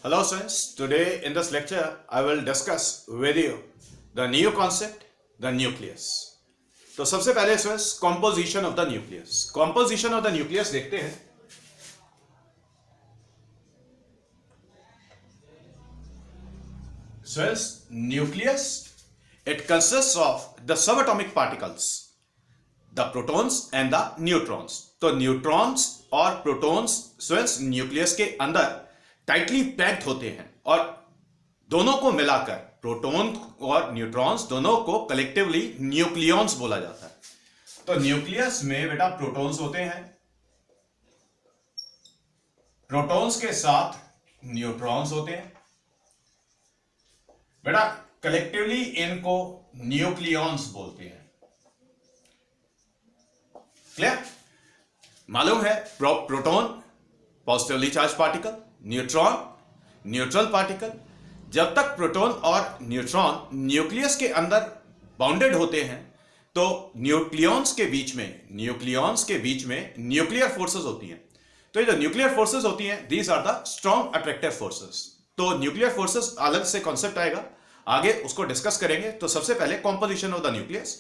Hello students, today in this lecture I will discuss with you the new concept, the nucleus. तो सबसे पहले students composition of the nucleus. Composition of the nucleus देखते हैं। Students nucleus it consists of the subatomic particles, the protons and the neutrons. तो neutrons और protons students nucleus के अंदर tightly packed होते हैं और दोनों को मिलाकर प्रोटॉन और न्यूट्रॉन्स दोनों को कलेक्टिवली न्यूक्लियॉन्स बोला जाता है। तो न्यूक्लियस में बेटा प्रोटॉन्स होते हैं, प्रोटॉन्स के साथ न्यूट्रॉन्स होते हैं। बेटा कलेक्टिवली इनको न्यूक्लियॉन्स बोलते हैं। क्लियर? मालूम है proton positively charge particle, neutron neutral particle. जब तक प्रोटॉन और न्यूट्रॉन न्यूक्लियस के अंदर बाउंडेड होते हैं तो न्यूक्लियॉन्स के बीच में न्यूक्लियर फोर्सेस होती हैं। तो ये जो न्यूक्लियर फोर्सेस होती हैं these are the strong attractive forces. तो न्यूक्लियर फोर्सेस अलग से कॉन्सेप्ट आएगा, आगे उसको डिस्कस करेंगे। तो सबसे पहले composition of the nucleus.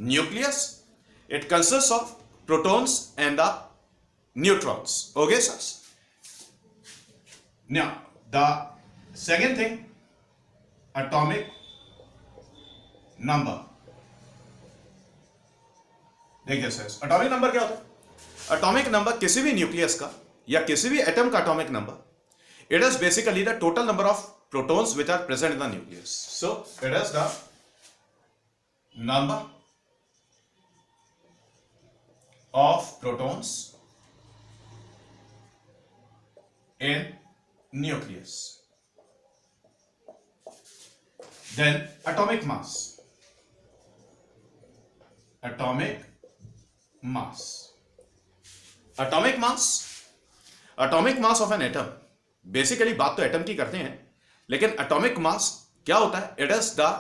Nucleus it consists of protons and the neutrons. Okay sir? Now, the second thing, atomic number. देखिए सर, एटॉमिक नंबर क्या होता है? एटॉमिक नंबर किसी भी न्यूक्लियस का या किसी भी एटम का atomic number, it is basically the total number of protons which are present in the nucleus. So it is the number of protons in nucleus. Then atomic mass. Atomic mass. Atomic mass. Atomic mass of an atom. Basically बात तो atom की करते हैं, लेकिन atomic mass क्या होता है? It is the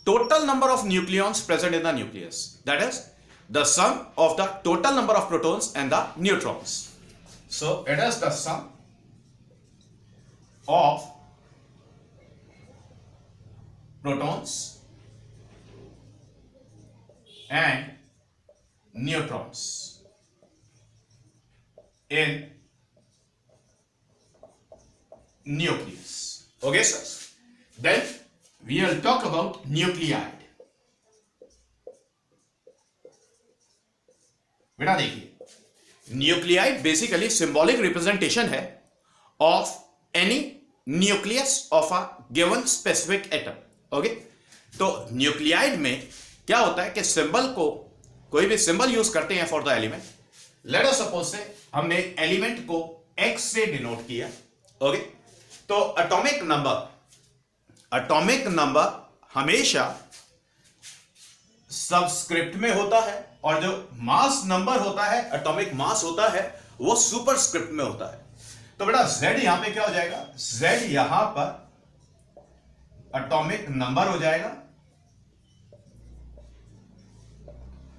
total number of nucleons present in the nucleus. That is the sum of the total number of protons and the neutrons. So it is the sum of protons and neutrons in nucleus. Okay sir? Then we will talk about nuclide. बेटा देखिए, nuclide basically symbolic representation है of any nucleus of a given specific atom. Okay, तो nuclide में क्या होता है कि symbol को, कोई भी सिंबल यूज करते हैं for the element. Late us suppose से हमने एलिमेंट को एक्स से डिनोट किया। ओके, तो एटॉमिक नंबर हमेशा सबस्क्रिप्ट में होता है और जो मास नंबर होता है, एटॉमिक मास होता है, वो सुपरस्क्रिप्ट में होता है। तो बेटा Z यहां पे क्या हो जाएगा? Z यहां पर एटॉमिक नंबर हो जाएगा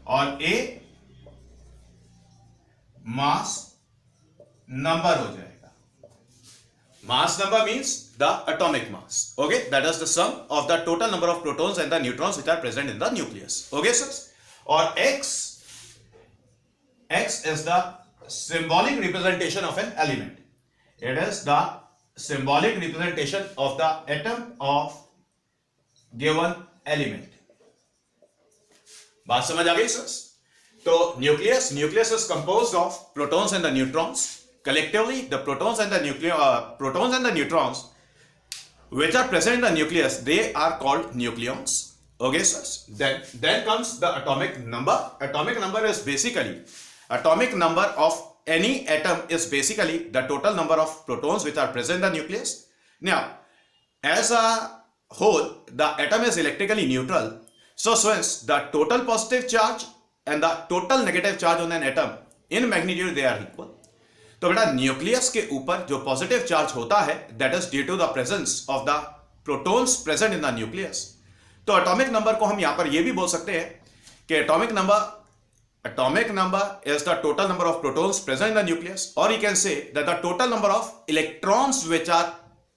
और A मास नंबर हो जाएगा। Mass number means the atomic mass. Okay, that is the sum of the total number of protons and the neutrons which are present in the nucleus. Okay sir? और X is the symbolic representation of an element. It is the symbolic representation of the atom of given element. बात समझ आ गई sir? तो nucleus is composed of protons and the neutrons. Collectively, the protons and the neutrons which are present in the nucleus, they are called nucleons. Okay sir? Then comes the atomic number. Atomic number is basically atomic number of any atom is basically the total number of protons which are present in the nucleus. Now, as a whole, the atom is electrically neutral. So since the total positive charge and the total negative charge on an atom in magnitude they are equal. तो बेटा nucleus के ऊपर जो positive charge होता है that is due to the presence of the protons present in the nucleus. तो atomic number को हम यहां पर यह भी बोल सकते हैं कि atomic number Atomic number is the total number of protons present in the nucleus, or you can say that the total number of electrons which are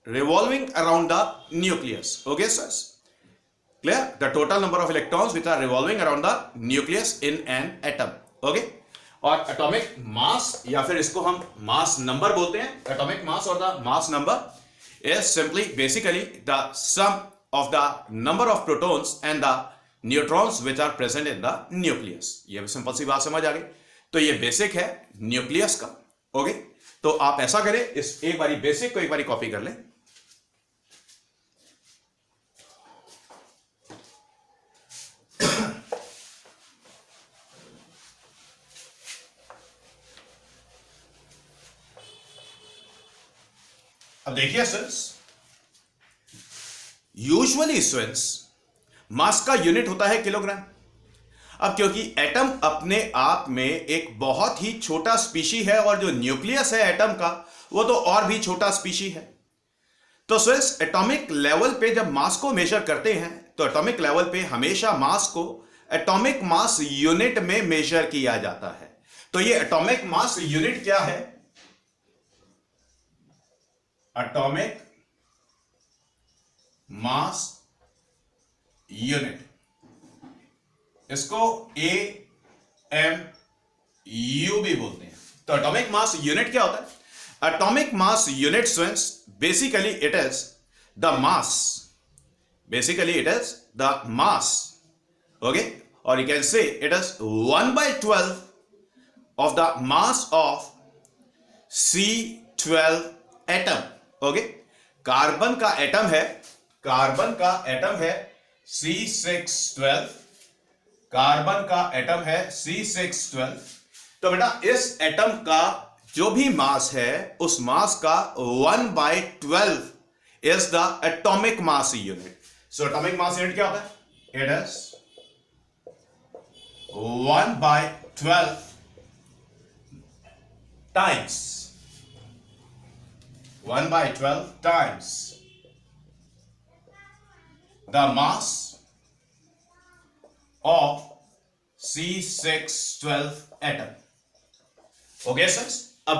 revolving around the nucleus. Okay, sirs? Clear? The total number of electrons which are revolving around the nucleus in an atom. Okay? और atomic mass या फिर इसको हम mass number बोलते हैं. Atomic mass और the mass number is simply basically the sum of the number of protons and the neutrons which are present in the nucleus. ये भी सिंपल सी बात समझ आ गई. तो ये बेसिक है न्यूक्लियस का. ओके, तो आप ऐसा करें, इस एक बारी बेसिक को एक बारी कॉपी कर लें. अब देखिए स्टूडेंट्स, यूजुअली स्टूडेंट्स मास का यूनिट होता है किलोग्राम. अब क्योंकि एटम अपने आप में एक बहुत ही छोटा स्पीशी है और जो न्यूक्लियस है एटम का वो तो और भी छोटा स्पीशी है. तो स्टूडेंट्स एटॉमिक लेवल पे जब मास को मेजर करते हैं तो एटॉमिक लेवल पे हमेशा मास को एटॉमिक मास यूनिट में मेजर किया जाता है. तो ये एटॉमिक मास यूनिट क्या है? एटॉमिक मास यूनिट, इसको AMU भी बोलते हैं. तो एटॉमिक मास यूनिट क्या होता है? Atomic mass unit students basically it is the mass. Basically it is the mass. Okay, और you can say it is 1/12 of the mass of C12 atom. Okay, carbon का atom है, carbon का atom है C612, carbon का atom है C612. तो बेटा इस एटम का जो भी मास है उस मास का 1/12 is the atomic mass unit. So atomic mass unit क्या होता है? It is 1/12 times 1/12 times the mass of C612 atom. Okay sir, अब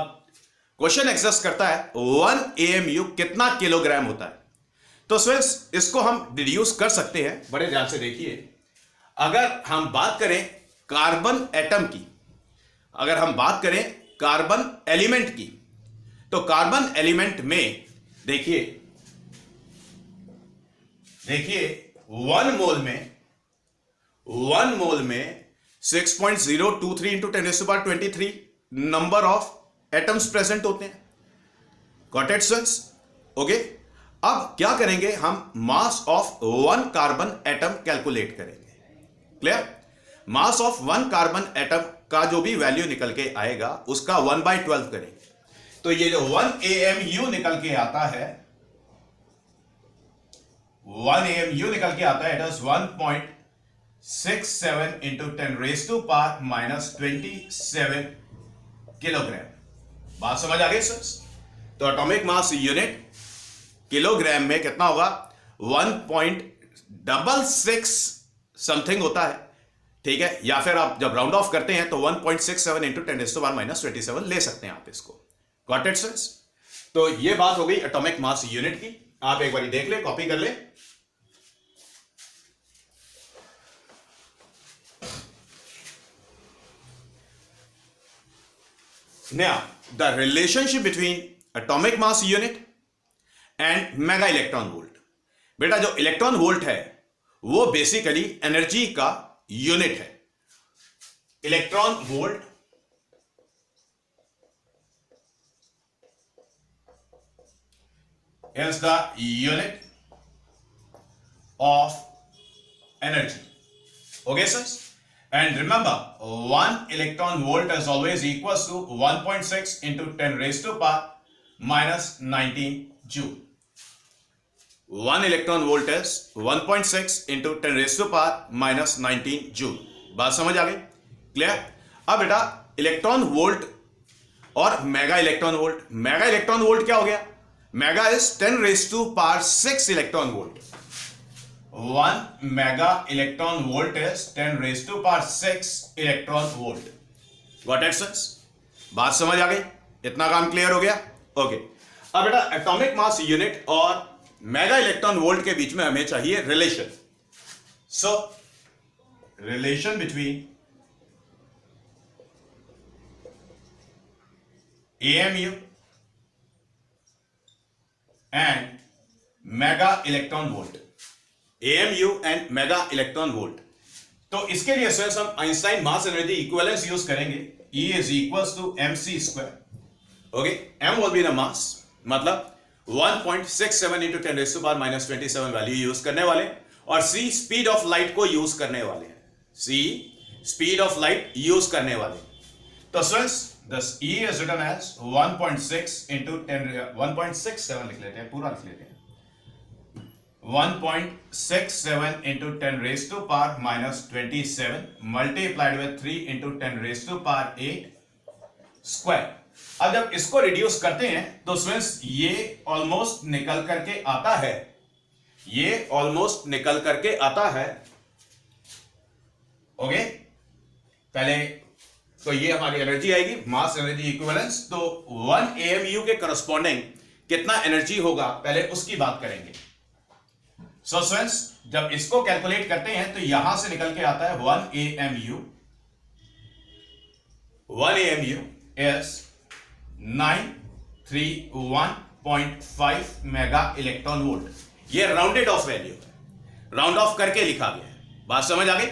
क्वेश्चन एग्जिस्ट करता है 1 AMU कितना किलोग्राम होता है. तो स्टूडेंट्स इसको हम डिड्यूस कर सकते हैं. बड़े ध्यान से देखिए, अगर हम बात करें कार्बन एटम की, अगर हम बात करें कार्बन एलिमेंट की, तो कार्बन एलिमेंट में देखिए 1 मोल में 6.023 into 10⁻23 number of atoms present होते हैं. Got it students? ओके, अब क्या करेंगे, हम mass of 1 carbon atom calculate करेंगे. Clear? Mass of 1 carbon atom का जो भी वैल्यू निकल के आएगा उसका 1/12 करेंगे. तो ये जो 1 AMU निकल के आता है, 1 AMU निकल के आता है, इट इज 1.67 इंटू 10⁻⁻27 किलोग्राम. बात समझ आ गई सर? तो एटॉमिक मास यूनिट किलोग्राम में कितना होगा? 1.66 समथिंग होता है. ठीक है, या फिर आप जब राउंड ऑफ करते हैं तो 1.67 इंटू 10⁻⁻27 ले सकते हैं आप इसको. Got it sir? तो ये बात हो गई एटॉमिक मास यूनिट की. आप एक बार देख ले, कॉपी कर ले. Now, the relationship between atomic mass unit and mega electron volt. बेटा जो इलेक्ट्रॉन वोल्ट है वो बेसिकली एनर्जी का यूनिट है. Electron volt is the unit of energy. Okay, sirs? And remember, 1 electron volt is always equals to 1.6 into 10⁻⁻19 joule. 1 electron volt is 1.6 into 10⁻⁻19 joule. बात समझ आ गई? क्लियर? अब बेटा इलेक्ट्रॉन वोल्ट और mega electron volt. Mega electron volt क्या हो गया? Mega is 10⁻6 electron volt. 1 mega electron volt is 10⁻6 electron volt. Got it sir? बात समझ आ गई? इतना काम क्लियर हो गया? ओके, अब बेटा एटॉमिक मास यूनिट और मेगा इलेक्ट्रॉन वोल्ट के बीच में हमें चाहिए relation. So relation between AMU and mega electron volt. AMU and mega electron volt. तो इसके लिए सर हम Einstein mass energy equivalence use करेंगे. E is equals to mc square. Okay, m will be the mass, मतलब 1.67 into 10 raised to power minus 27 value use करने वाले, और c speed of light को यूज करने वाले हैं. c speed of light use करने वाले. तो students Thus E is written as 1.6 into 10, 1.67 लिख लेते हैं, पूरा लिख लेते हैं. 1.67 into 10 raised to power minus 27 multiplied with 3 into 10 raised to power 8 square. अब जब इसको रिड्यूस करते हैं तो स्टूडेंट्स ये ऑलमोस्ट निकल करके आता है, ये ऑलमोस्ट निकल करके आता है. ओके, पहले तो ये हमारी एनर्जी आएगी, मास एनर्जी इक्विवेलेंस. तो 1 AMU के करस्पॉन्डिंग कितना एनर्जी होगा पहले उसकी बात करेंगे. सो स्टूडेंट्स जब इसको कैलकुलेट करते हैं तो यहां से निकल के आता है 1 AMU. 1 AMU is 931.5 mega electron volt. ये rounded off value, round off करके लिखा गया है. बात समझ आ गई?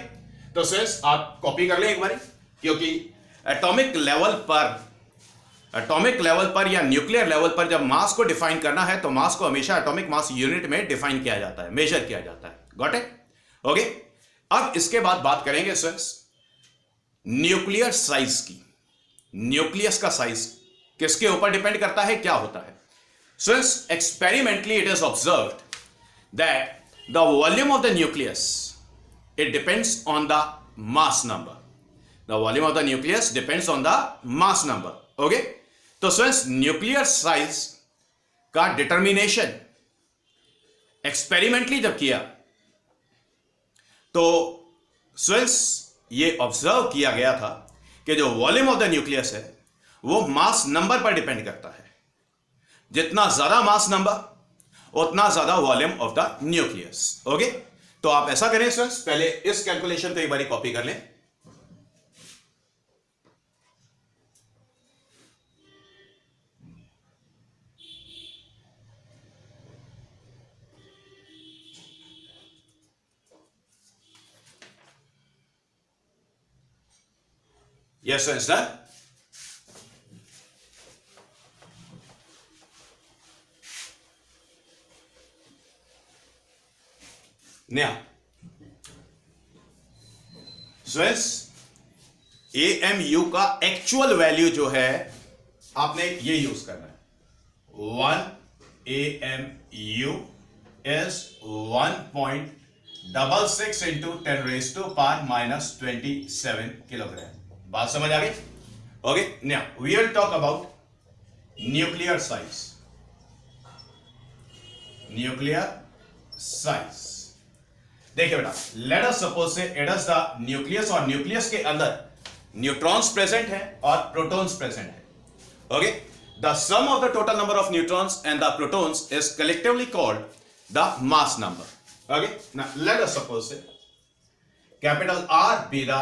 तो स्टूडेंट्स आप कॉपी कर लें एक बार, क्योंकि एटॉमिक लेवल पर या न्यूक्लियर लेवल पर जब मास को डिफाइन करना है तो मास को हमेशा एटॉमिक मास यूनिट में डिफाइन किया जाता है, मेजर किया जाता है. Got it? ओके, अब इसके बाद बात करेंगे स्टूडेंट्स न्यूक्लियर साइज की. न्यूक्लियस का साइज किसके ऊपर डिपेंड करता है, क्या होता है? Students experimentally it is observed that the volume of the nucleus it depends on the mass number. The volume of the nucleus depends on the mass number. Okay? तो students nuclear size का determination experimentally जब किया तो students ये observe किया गया था कि जो वॉल्यूम ऑफ द न्यूक्लियस है वो मास नंबर पर डिपेंड करता है. जितना ज्यादा मास नंबर उतना ज्यादा volume of the nucleus. Okay, तो आप ऐसा करें स्टूडेंट्स, पहले इस कैलकुलेशन को एक बार कॉपी कर लें. Yes, sir, it's done. Now, students AMU का एक्चुअल वैल्यू जो है आपने ये यूज करना है. 1 AMU is 1.66 into 10 raised to power minus 27 kilogram. बात समझ आ गई? Okay, now we will talk about nuclear size. Nuclear size देखिए बेटा, let us suppose say it is the nucleus, और न्यूक्लियस के अंदर न्यूट्रॉन्स प्रेजेंट है और प्रोटॉन्स प्रेजेंट है. Okay, the sum of the total number of neutrons and the protons is collectively called the mass number. Okay, now let us suppose say capital R be the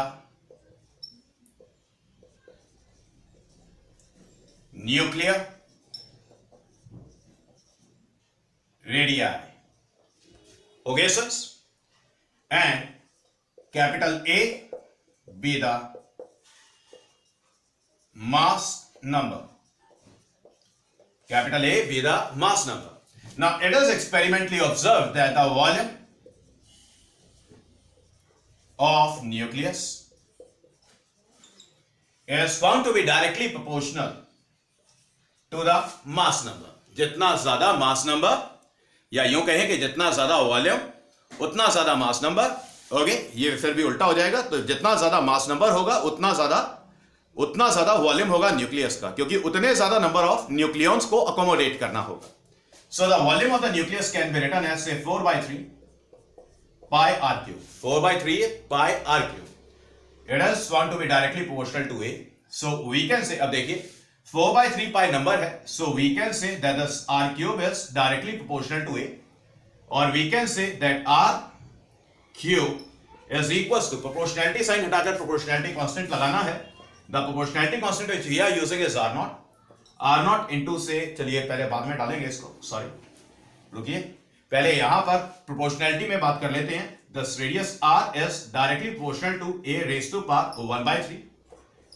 nuclear radii. Okay, sirs? And capital A be the mass number. Capital A be the mass number. Now, it is experimentally observed that the volume of nucleus is found to be directly proportional to the mass number. जितना ज्यादा mass number, या यूं कहें कि जितना ज्यादा volume उतना ज्यादा मास नंबर. ओके, ये फिर भी उल्टा हो जाएगा. तो जितना ज्यादा मास नंबर होगा उतना ज्यादा वॉल्यूम होगा न्यूक्लियस का, क्योंकि उतने ज्यादा नंबर ऑफ न्यूक्लियॉन्स को अकोमोडेट करना होगा. So the volume of the nucleus can be written as say 4/3 pi r cube. 4/3 pi r cube. It is found to be directly proportional to A. So we can say, अब देखिए 4/3 पाई number है, so we can say that the r cube is directly proportional to a, or we can say that r cube is equals to, proportionality sign हटाकर proportionality constant लगाना है, the proportionality constant which we are using is r naught into से, चलिए पहले बाद में डालेंगे इसको, सॉरी रुकिए, पहले यहां पर proportionality में बात कर लेते हैं. Thus radius r is directly proportional to a raised to power 1/3.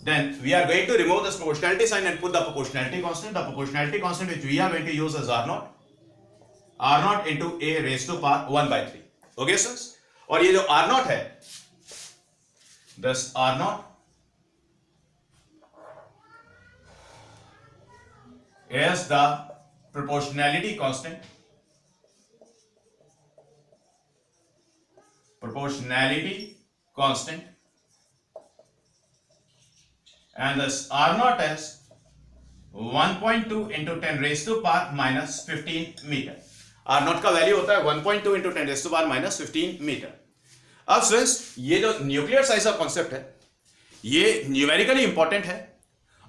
Then we are going to remove this proportionality sign and put the proportionality constant. The proportionality constant which we are going to use is r naught into a raised to power 1/3. Okay, sir? और ये जो r naught है, this r naught is the proportionality constant. And this r naught is 1.2 into 10 raised to power minus 15 metre. r naught का value होता है 1.2 into 10 raised to power minus 15 metre. अब students, ये जो न्यूक्लियर साइज का concept है, ये numerically important है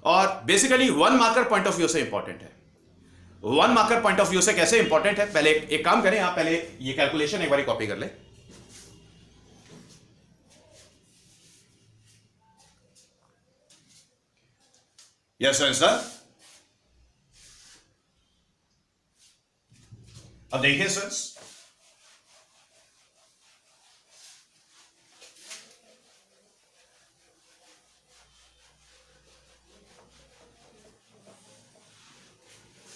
और basically one marker point of view से इंपॉर्टेंट है. One marker point of view से कैसे इंपॉर्टेंट है, पहले एक काम करें, आप पहले ये कैलकुलेशन एक बार कॉपी कर ले. यस सर, अब देखिए सर,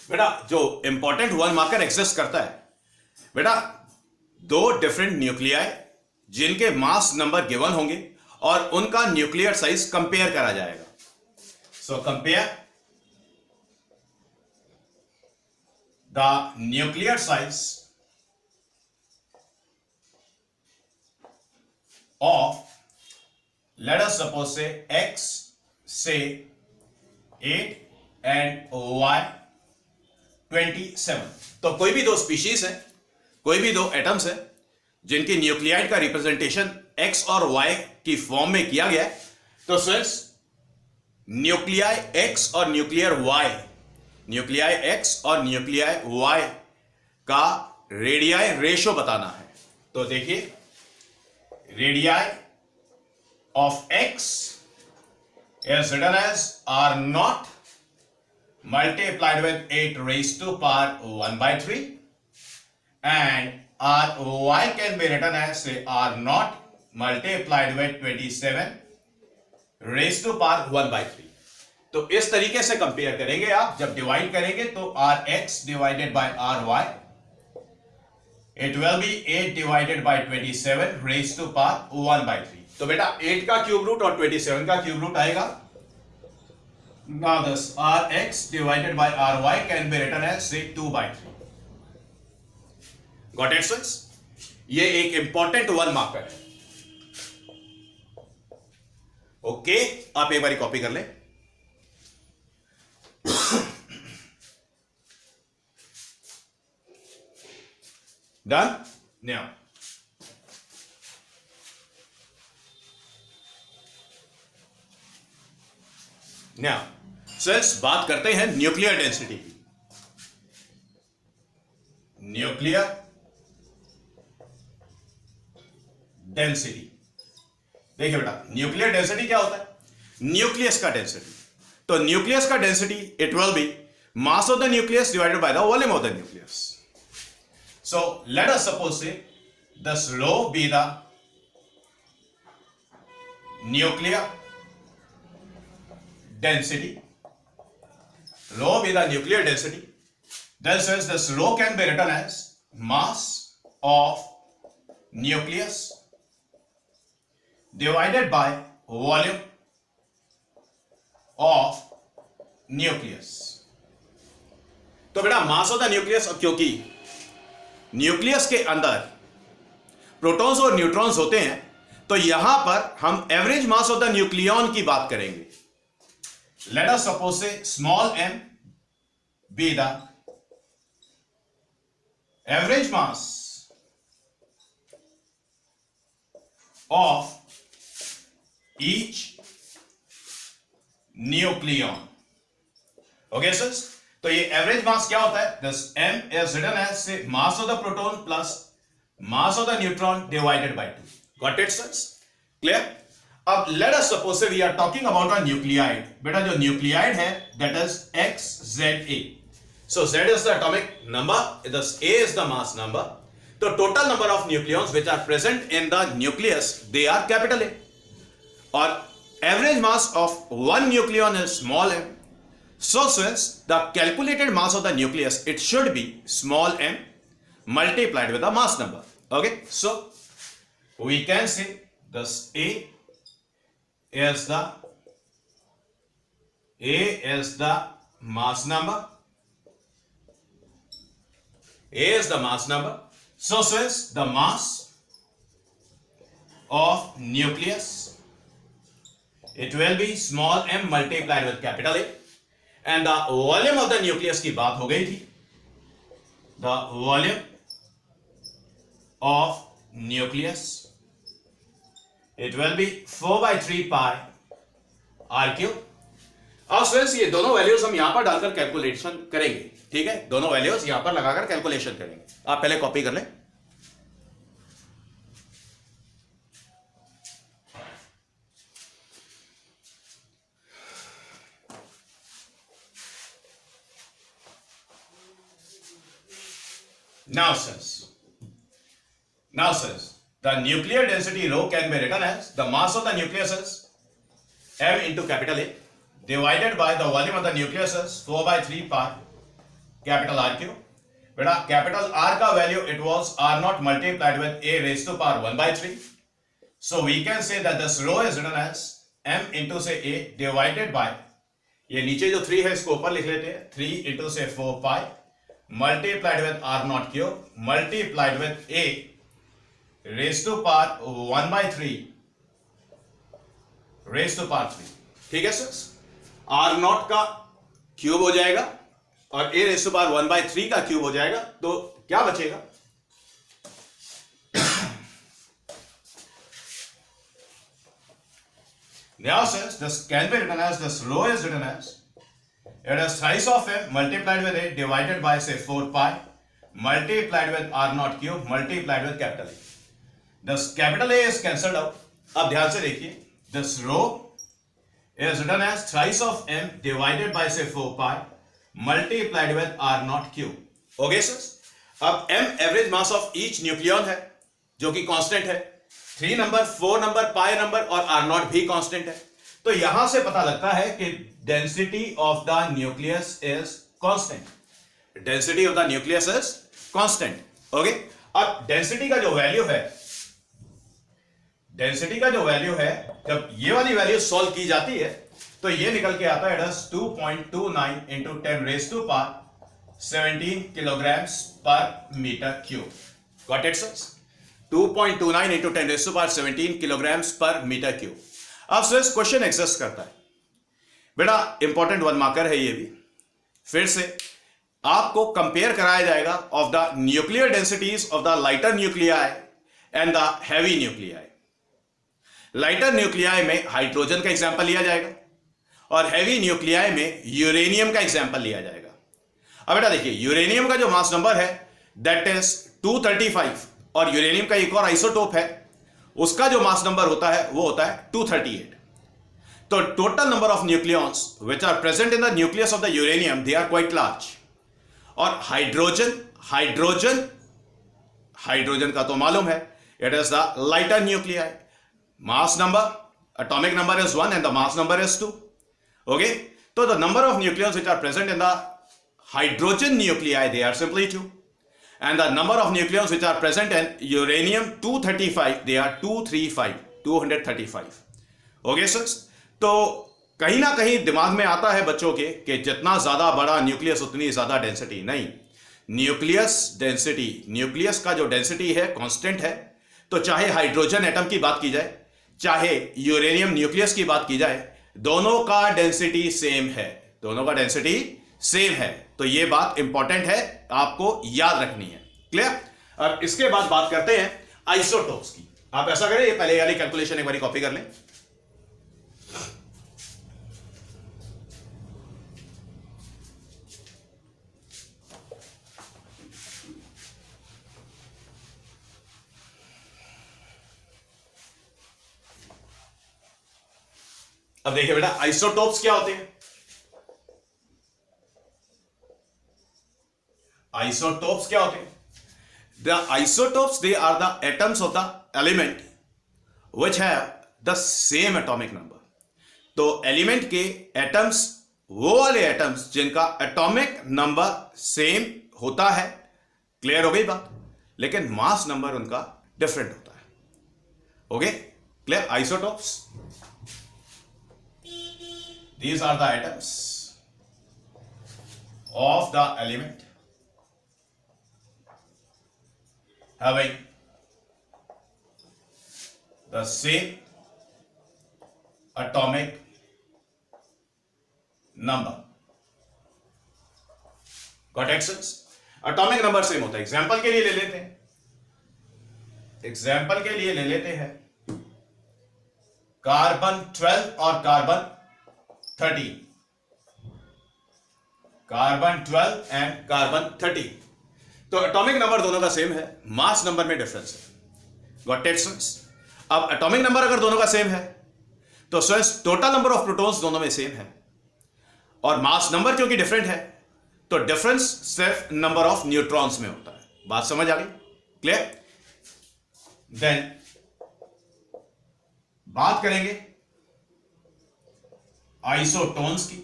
बेटा जो इंपॉर्टेंट वन मार्कर एग्जिस्ट करता है, बेटा दो डिफरेंट न्यूक्लियाई जिनके मास नंबर गिवन होंगे और उनका न्यूक्लियर साइज कंपेयर करा जाएगा. So compare the nuclear size of, let us suppose say X, say 8 and Y 27. तो कोई भी दो स्पीशीज है, कोई भी दो एटम्स है जिनकी न्यूक्लियाइड का रिप्रेजेंटेशन X और Y की फॉर्म में किया गया है. तो स्टूडेंट्स, न्यूक्लियाई X और न्यूक्लियर Y, न्यूक्लियाई X और न्यूक्लियाई Y का रेडियाई रेशो बताना है. तो देखिए, radii of X is written as r naught multiplied with 8 raised to power 1/3, and y can be written as say r naught multiplied with 27 raise to power 1/3. तो इस तरीके से compare करेंगे आप. जब डिवाइड करेंगे तो rx divided by ry, it will be 8 divided by 27 raise to power 1/3. तो बेटा 8 का क्यूब रूट और 27 का क्यूब रूट आएगा. Now this rx divided by ry can be written as say 2/3. Got it students? ये एक इंपॉर्टेंट वन मार्कर है. ओके, आप एक बार कॉपी कर लें. डन. नाउ सर, बात करते हैं न्यूक्लियर डेंसिटी की. न्यूक्लियर डेंसिटी, देखिए बेटा, न्यूक्लियर डेंसिटी क्या होता है? न्यूक्लियस का डेंसिटी. तो न्यूक्लियस का density it will be mass of the nucleus divided by the volume of the nucleus. So let us suppose say this rho be the nuclear density. Rho be the nuclear density. Then says this rho can be written as mass of nucleus divided by volume of nucleus. तो बेटा मास of the nucleus, क्योंकि nucleus के अंदर protons और neutrons होते हैं, तो यहां पर हम average mass of the nucleon की बात करेंगे. लेट अस सपोज से small m be the average mass of each nucleon. Okay sir, तो ये एवरेज मास क्या होता है? This m is written as say mass of the proton plus mass of the neutron divided by 2. Got it sir? Clear? अब let us suppose we are talking about a nuclide. बेटा जो nuclide है that is XZA. So Z is the atomic number, thus A is the mass number. So total number of nucleons which are present in the nucleus, they are capital A. Or average mass of one nucleon is small m. So since the calculated mass of the nucleus, it should be small m multiplied with the mass number. Okay, so we can say this A is the mass number. A is the mass number. So since the mass of nucleus, it will be small m multiplied with capital A. And the volume of the nucleus की बात हो गई थी. The volume of nucleus, it will be 4/3 pi r cube. अब students ये दोनों values हम यहां पर डालकर कैलकुलेशन करेंगे. ठीक है, दोनों वैल्यूज यहां पर लगाकर कैलकुलेशन करेंगे. आप पहले कॉपी कर लें. Now says the nuclear density rho can be written as the mass of the nucleus is m into capital A divided by the volume of the nucleus is 4/3 pi capital R cube. बेटा capital R का value it was R naught multiplied with A raised to power 1/3. So we can say that this rho is written as m into say A divided by, ये नीचे जो 3 है इसको ऊपर लिख लेते हैं, 3 into say 4 pi multiplied with R naught cube multiplied with A raised to power 1/3 raised to power 3. ठीक है सर, R naught का क्यूब हो जाएगा और A raised to power 1/3 का क्यूब हो जाएगा. तो क्या बचेगा? Now says this can be written as, this rho is written as, it is thrice of m multiplied with A divided by say 4 pi multiplied with R naught cube multiplied with capital A. This capital A is cancelled out. अब ध्यान से देखिए, this rho is written as thrice of m divided by say 4 pi multiplied with R naught cube. Okay sir? अब m average mass of each nucleon है जो कि constant है. 3 number, 4 number, पाई number और R naught भी constant है. तो यहां से पता लगता है कि density of the nucleus is constant. Density of the nucleus is constant. Okay, अब डेंसिटी का जो वैल्यू है, जब ये वाली वैल्यू सॉल्व की जाती है तो ये निकल के आता है 2.29 into 10 raise to power 17 kilograms per metre cube. Got it sir? 2.29 into 10 raise to power 17 kilograms per metre cube. अब सर क्वेश्चन एग्जिस्ट करता है. बेटा इंपॉर्टेंट 1 मार्कर है ये भी. फिर से आपको कंपेयर कराया जाएगा of the nuclear densities of the lighter nuclei and the heavy nuclei. Lighter nuclei में हाइड्रोजन का एग्जांपल लिया जाएगा और हैवी न्यूक्लियाई में यूरेनियम का एग्जांपल लिया जाएगा. अब बेटा देखिए, यूरेनियम का जो मास नंबर है दैट इज 235 और यूरेनियम का एक और आइसोटोप है, उसका जो मास नंबर होता है वो होता है 238. तो total number of nucleons which are present in the nucleus of the uranium they are quite large. और हाइड्रोजन का तो मालूम है, it is the lighter nuclei. Mass number, atomic number is 1 and the mass number is 2. Okay, so the number of nucleons which are present in the hydrogen nuclei, they are simply 2, and the number of nucleons which are present in uranium 235, they are 235. Okay sir, तो कहीं ना कहीं दिमाग में आता है बच्चों के कि जितना ज्यादा बड़ा न्यूक्लियस उतनी ज्यादा डेंसिटी. नहीं, न्यूक्लियस डेंसिटी, न्यूक्लियस का जो डेंसिटी है कांस्टेंट है. तो चाहे हाइड्रोजन एटम की बात की जाए, चाहे यूरेनियम न्यूक्लियस की बात की जाए, दोनों का डेंसिटी सेम है. तो ये बात इंपॉर्टेंट है, आपको याद रखनी है. क्लियर? अब इसके बाद बात करते हैं आइसोटोप्स की. आप ऐसा करें, ये पहले वाली कैलकुलेशन एक बार कॉपी कर लें. अब देखिए बेटा आइसोटोप्स क्या होते हैं? आइसोटोप्स क्या होते हैं? The isotopes, they are the atoms of the element which have the same atomic number. तो एलिमेंट के एटम्स वो वाले एटम्स जिनका एटॉमिक नंबर सेम होता है, क्लियर हो गई बात, लेकिन मास नंबर उनका डिफरेंट होता है. Okay clear? Isotopes, these are the atoms of the element having the same atomic number. Got it sense? Atomic number same होता है. एग्जाम्पल के लिए ले लेते हैं, एग्जाम्पल के लिए ले लेते हैं कार्बन 12 और कार्बन 13, कार्बन 12 एंड कार्बन 13. तो एटॉमिक नंबर दोनों का सेम है, मास नंबर में डिफरेंस है. Got it sense? अब एटॉमिक नंबर अगर दोनों का सेम है तो टोटल नंबर ऑफ प्रोटॉन्स दोनों में सेम है, और मास नंबर क्योंकि डिफरेंट है तो डिफरेंस सिर्फ नंबर ऑफ न्यूट्रॉन्स में होता है. बात समझ आ गई? क्लियर? देन बात करेंगे आइसोटोन्स की.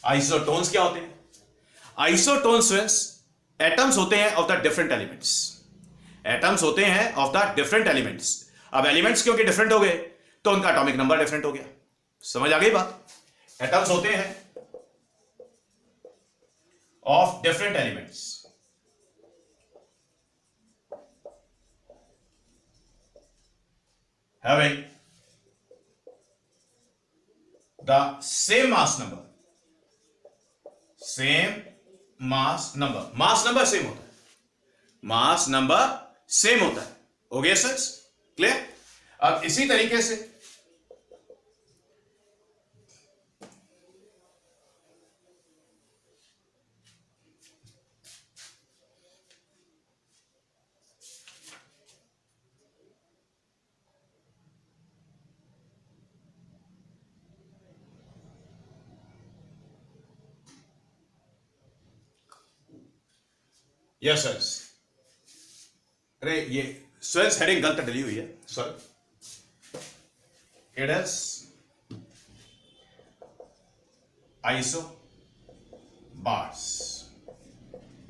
आइसोटोन्स क्या होते हैं? आइसोटोन्स एटम्स होते हैं of the different elements. Atoms होते हैं ऑफ द डिफरेंट एलिमेंट्स. अब एलिमेंट्स क्योंकि डिफरेंट हो गए तो उनका एटॉमिक नंबर डिफरेंट हो गया. समझ आ गई बात? एटम्स होते हैं of different elements, having the same mass number, same mass number. Mass number same होता है, मास नंबर सेम होता है. हो गया सर? क्लियर? अब इसी तरीके से यस सर, अरे ये स्वेल्स हेडिंग गलत डली हुई है, sorry. It is iso bars.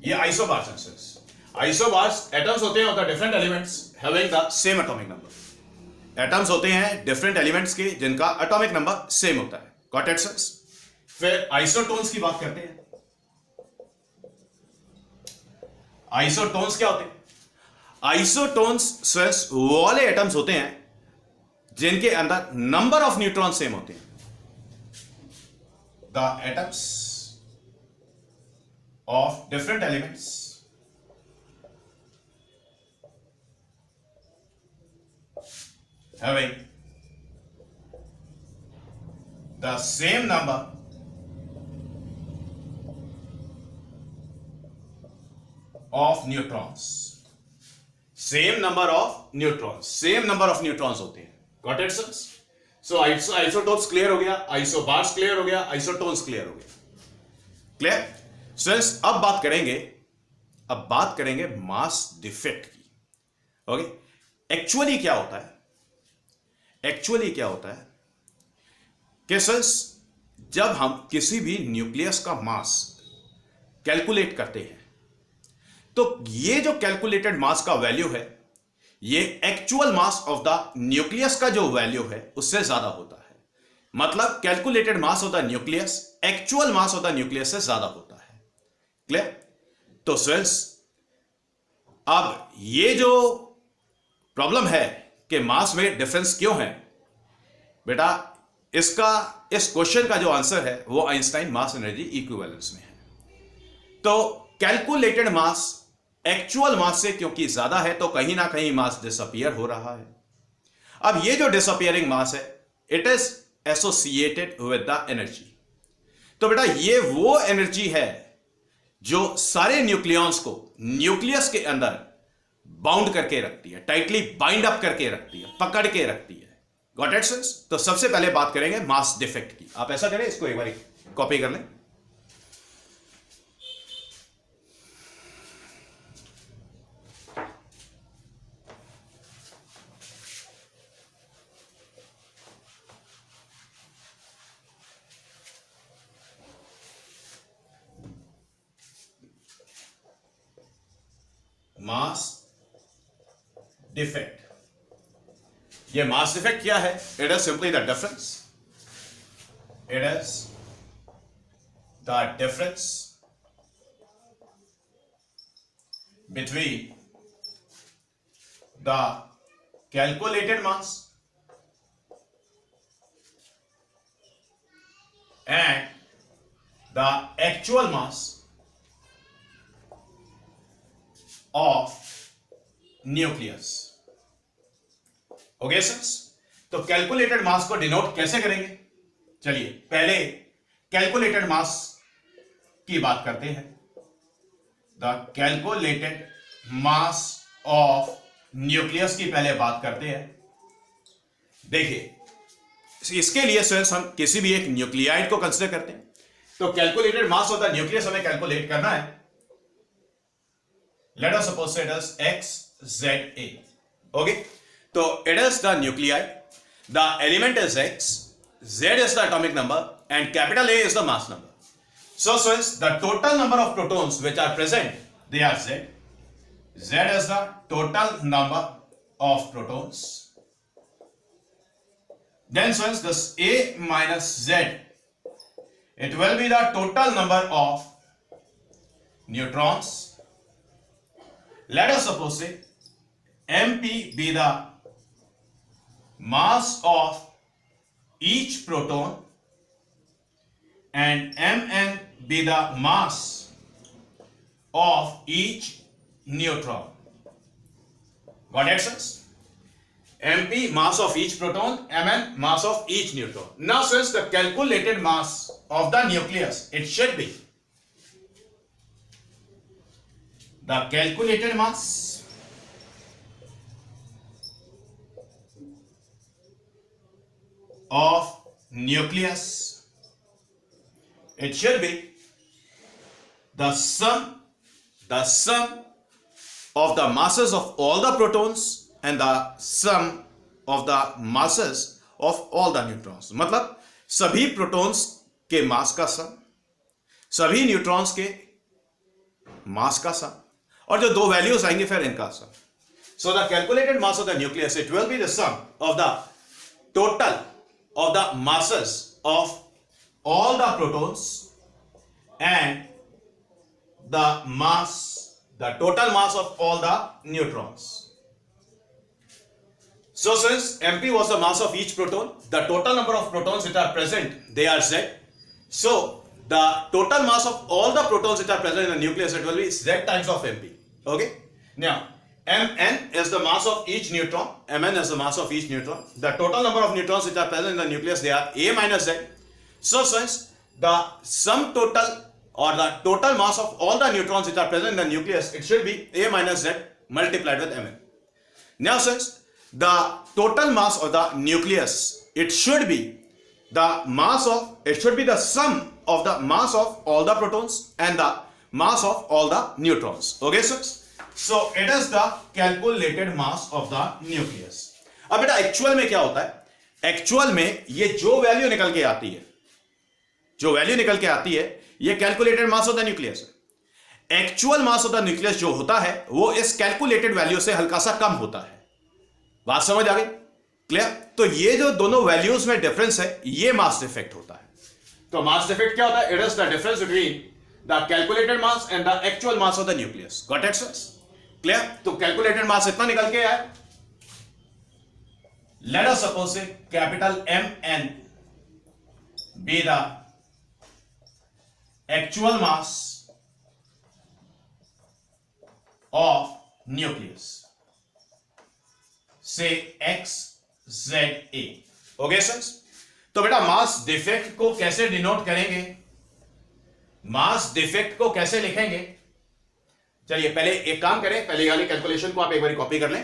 ये आइसो बार्स हैं सर. आइसो बार्स एटम्स होते हैं of the different elements having the same atomic number. Atoms होते हैं डिफरेंट एलिमेंट्स के जिनका एटॉमिक नंबर सेम होता है. Got it sir? फिर आइसोटोन्स की बात करते हैं. आइसोटोन्स क्या होते हैं? आइसोटोन्स स्वेल्स वो वाले एटम्स होते हैं जिनके अंदर नंबर ऑफ न्यूट्रॉन सेम होते हैं. The atoms of different elements having the same number of neutrons. Same number of neutrons. Same number of neutrons होते हैं. Got it, sir? So isotopes clear हो गया, isobars clear हो गया, isotones clear हो गया. Clear? So अब बात करेंगे मास डिफेक्ट की. ओके? एक्चुअली क्या होता है? एक्चुअली क्या होता है कि सर जब हम किसी भी न्यूक्लियस का मास कैलकुलेट करते हैं तो ये जो कैलकुलेटेड मास का वैल्यू है ये actual mass of the nucleus का जो वैल्यू है उससे ज्यादा होता है. मतलब calculated mass of the nucleus actual mass of the nucleus से ज्यादा होता है. क्लियर? तो स्वेल्स अब ये जो प्रॉब्लम है कि मास में डिफरेंस क्यों है, बेटा इसका इस क्वेश्चन का जो आंसर है वो आइंस्टाइन मास एनर्जी इक्विवेलेंस में है. तो कैलकुलेटेड मास एक्चुअल मास से क्योंकि ज्यादा है तो कहीं ना कहीं मास डिसअपियर हो रहा है. अब ये जो डिसअपियरिंग मास है it is associated with the energy. तो बेटा ये वो एनर्जी है जो सारे न्यूक्लियॉन्स को न्यूक्लियस के अंदर बाउंड करके रखती है, टाइटली बाइंड अप करके रखती है, पकड़ के रखती है. Got it sense? तो सबसे पहले बात करेंगे मास डिफेक्ट की। आप ऐसा करें, इसको एक बार कॉपी कर लें। मास डिफेक्ट, ये मास डिफेक्ट क्या है? It is simply the difference, it is the difference between the calculated mass and the actual mass of nucleus. Okay sir? तो कैलकुलेटेड मास को डिनोट कैसे करेंगे? चलिए पहले कैलकुलेटेड मास की बात करते हैं। The calculated mass of nucleus की पहले बात करते हैं। देखिए, इसके लिए स्वयं हम किसी भी एक न्यूक्लियाइड को कंसीडर करते हैं। तो calculated mass of the nucleus हमें कैलकुलेट करना है। Let us suppose it is XZA। Okay, तो it is the nuclide, the element is X, Z is the atomic number and capital A is the mass number. So since the total number of protons which are present, they are Z. Z is the total number of protons. Then since this A minus Z, it will be the total number of neutrons. Let us suppose say MP be the mass of each proton and Mn be the mass of each neutron. Got it, sense? MP mass of each proton, Mn mass of each neutron. Now since the calculated mass of the nucleus, it should be the calculated mass of nucleus, it should be the sum of the masses of all the protons and the sum of the masses of all the neutrons. मतलब सभी protons के मास का सम, सभी neutrons के मास का सम, और जो दो वैल्यूज आएंगे फिर इनका सम. So the calculated mass of the nucleus, it will be the sum of the total of the masses of all the protons and the total mass of all the neutrons. So since MP was the mass of each proton, the total number of protons which are present, they are Z. So the total mass of all the protons which are present in the nucleus, it will be Z times of MP. Okay. Now Mn is the mass of each neutron. Mn is the mass of each neutron. The total number of neutrons which are present in the nucleus, they are A minus Z. So since the sum total or the total mass of all the neutrons which are present in the nucleus, it should be A minus Z multiplied with Mn. Now since the total mass of the nucleus, it should be the sum of the mass of all the protons and the mass of all the neutrons. Okay, so it is the calculated mass of the nucleus. अब बेटा actual में क्या होता है? Actual में ये जो value निकल के आती है, ये calculated mass of the nucleus है. Actual mass of the nucleus जो होता है वो इस कैलकुलेटेड वैल्यू से हल्का सा कम होता है. बात समझ आ गई? क्लियर? तो ये जो दोनों वैल्यूज में डिफरेंस है, ये मास डिफेक्ट होता है. तो मास डिफेक्ट क्या होता है? It is the difference between the calculated mass and the actual mass of the nucleus. Got it sir? Clear? तो कैलकुलेटेड मास इतना निकल के आया. Late us suppose say capital Mn be the actual mass of nucleus, से XZA. Okay sir? तो बेटा mass defect को कैसे डिनोट करेंगे? मास डिफेक्ट को कैसे लिखेंगे? चलिए पहले एक काम करें, पहले वाली कैलकुलेशन को आप एक बार कॉपी कर लें.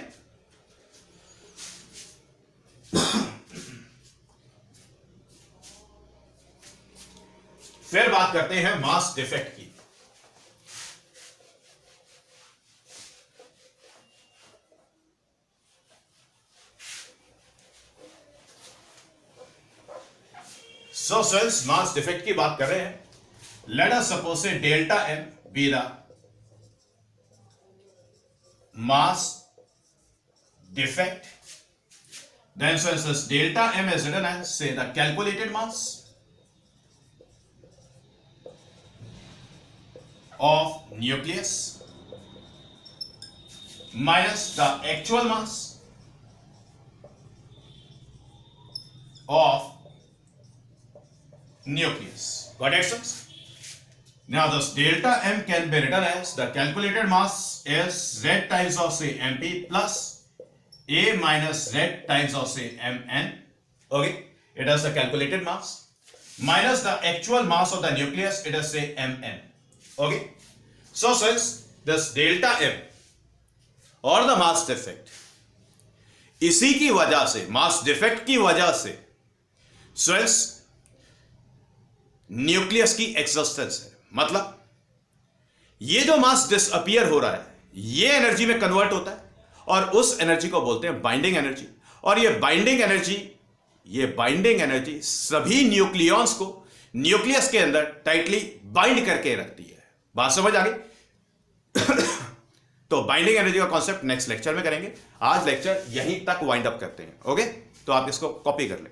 फिर बात करते हैं मास डिफेक्ट की। सो सिंस मास डिफेक्ट की बात कर रहे हैं, let us suppose say delta M be the mass defect, then so this delta m is written as, say, the calculated mass of nucleus minus the actual mass of nucleus. Got it, friends? Now this delta m can be written as the calculated mass is z times of, say, mp plus a minus z times of, say, mn. Okay, it is the calculated mass minus the actual mass of the nucleus, it is, say, mn. Okay, so since this delta m or the mass defect, इसी की वजह से, mass defect की वजह से since nucleus की existence है, मतलब ये जो मास डिसअपियर हो रहा है, ये एनर्जी में कन्वर्ट होता है और उस एनर्जी को बोलते हैं बाइंडिंग एनर्जी। और ये बाइंडिंग एनर्जी सभी न्यूक्लियॉन्स को न्यूक्लियस के अंदर टाइटली बाइंड करके रखती है। बात समझ आ गई? तो बाइंडिंग एनर्जी का कॉन्सेप्ट नेक्स्ट लेक्चर में करेंगे। आज लेक्चर यहीं तक वाइंड अप करते हैं। ओके, तो आप इसको कॉपी कर लें।